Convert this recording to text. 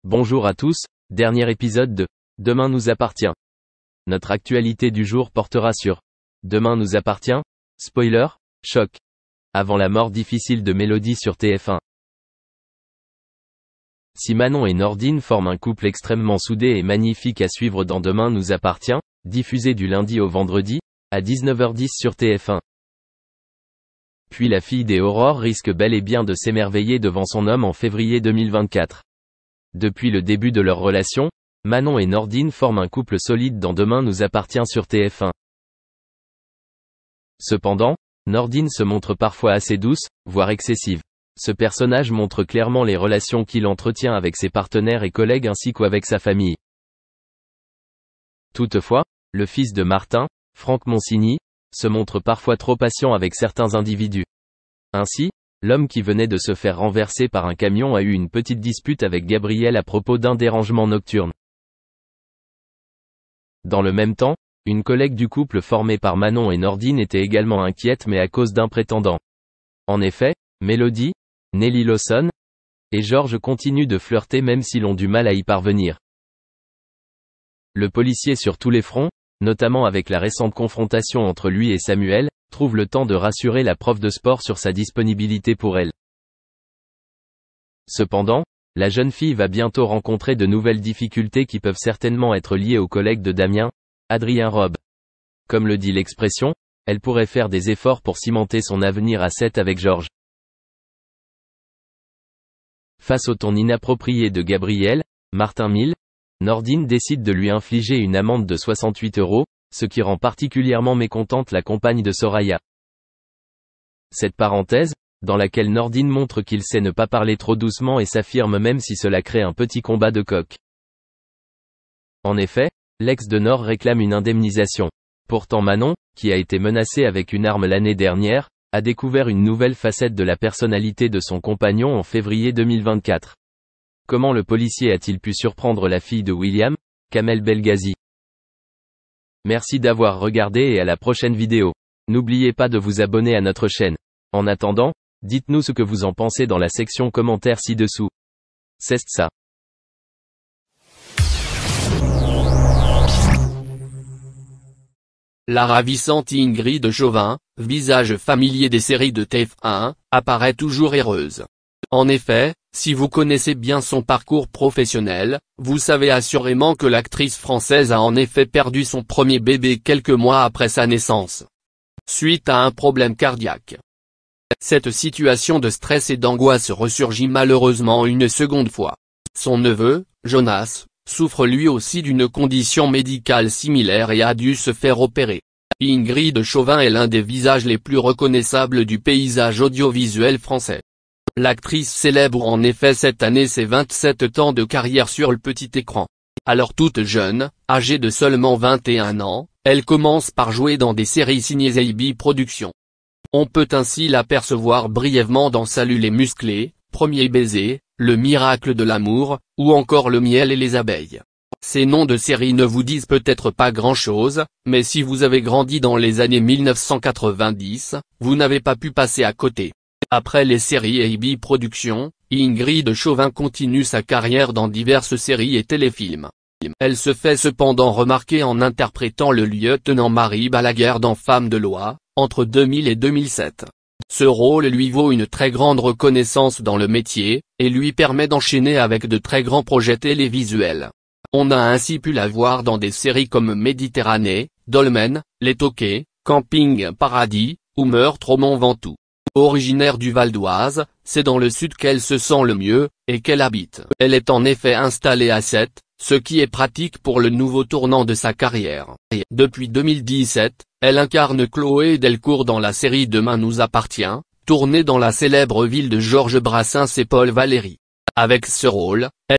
Bonjour à tous, dernier épisode de Demain nous appartient. Notre actualité du jour portera sur Demain nous appartient, spoiler, choc. Avant la mort difficile de Mélodie sur TF1. Si Manon et Nordine forment un couple extrêmement soudé et magnifique à suivre dans Demain nous appartient, diffusé du lundi au vendredi, à 19h10 sur TF1. Puis la fille des Aurores risque bel et bien de s'émerveiller devant son homme en février 2024. Depuis le début de leur relation, Manon et Nordine forment un couple solide dans Demain nous appartient sur TF1. Cependant, Nordine se montre parfois assez douce, voire excessive. Ce personnage montre clairement les relations qu'il entretient avec ses partenaires et collègues ainsi qu'avec sa famille. Toutefois, le fils de Martin, Franck Monsigny, se montre parfois trop patient avec certains individus. Ainsi, l'homme qui venait de se faire renverser par un camion a eu une petite dispute avec Gabriel à propos d'un dérangement nocturne. Dans le même temps, une collègue du couple formé par Manon et Nordine était également inquiète mais à cause d'un prétendant. En effet, Mélodie, Nelly Lawson et Georges continuent de flirter même s'ils ont du mal à y parvenir. Le policier sur tous les fronts, notamment avec la récente confrontation entre lui et Samuel, trouve le temps de rassurer la prof de sport sur sa disponibilité pour elle. Cependant, la jeune fille va bientôt rencontrer de nouvelles difficultés qui peuvent certainement être liées au collègue de Damien, Adrien Robe. Comme le dit l'expression, elle pourrait faire des efforts pour cimenter son avenir à 7 avec Georges. Face au ton inapproprié de Gabriel, Martin Mille, Nordine décide de lui infliger une amende de 68 €, ce qui rend particulièrement mécontente la compagne de Soraya. Cette parenthèse, dans laquelle Nordine montre qu'il sait ne pas parler trop doucement et s'affirme même si cela crée un petit combat de coq. En effet, l'ex de Nord réclame une indemnisation. Pourtant Manon, qui a été menacée avec une arme l'année dernière, a découvert une nouvelle facette de la personnalité de son compagnon en février 2024. Comment le policier a-t-il pu surprendre la fille de William, Kamel Belghazi? Merci d'avoir regardé et à la prochaine vidéo. N'oubliez pas de vous abonner à notre chaîne. En attendant, dites-nous ce que vous en pensez dans la section commentaires ci-dessous. C'est ça. La ravissante Ingrid Chauvin, visage familier des séries de TF1, apparaît toujours heureuse. En effet, si vous connaissez bien son parcours professionnel, vous savez assurément que l'actrice française a en effet perdu son premier bébé quelques mois après sa naissance, suite à un problème cardiaque. Cette situation de stress et d'angoisse ressurgit malheureusement une seconde fois. Son neveu, Jonas, souffre lui aussi d'une condition médicale similaire et a dû se faire opérer. Ingrid Chauvin est l'un des visages les plus reconnaissables du paysage audiovisuel français. L'actrice célèbre en effet cette année ses 27 ans de carrière sur le petit écran. Alors toute jeune, âgée de seulement 21 ans, elle commence par jouer dans des séries signées AB Productions. On peut ainsi l'apercevoir brièvement dans Salut les musclés, Premier baiser, Le miracle de l'amour, ou encore Le miel et les abeilles. Ces noms de séries ne vous disent peut-être pas grand-chose, mais si vous avez grandi dans les années 1990, vous n'avez pas pu passer à côté. Après les séries AB Productions, Ingrid Chauvin continue sa carrière dans diverses séries et téléfilms. Elle se fait cependant remarquer en interprétant le lieutenant Marie Balaguer dans Femme de loi, entre 2000 et 2007. Ce rôle lui vaut une très grande reconnaissance dans le métier, et lui permet d'enchaîner avec de très grands projets télévisuels. On a ainsi pu la voir dans des séries comme Méditerranée, Dolmen, Les Toqués, Camping Paradis, ou Meurtre au Mont Ventoux. Originaire du Val d'Oise, c'est dans le sud qu'elle se sent le mieux, et qu'elle habite. Elle est en effet installée à 7, ce qui est pratique pour le nouveau tournant de sa carrière. Depuis 2017, elle incarne Chloé Delcourt dans la série Demain nous appartient, tournée dans la célèbre ville de Georges Brassens et Paul Valéry. Avec ce rôle,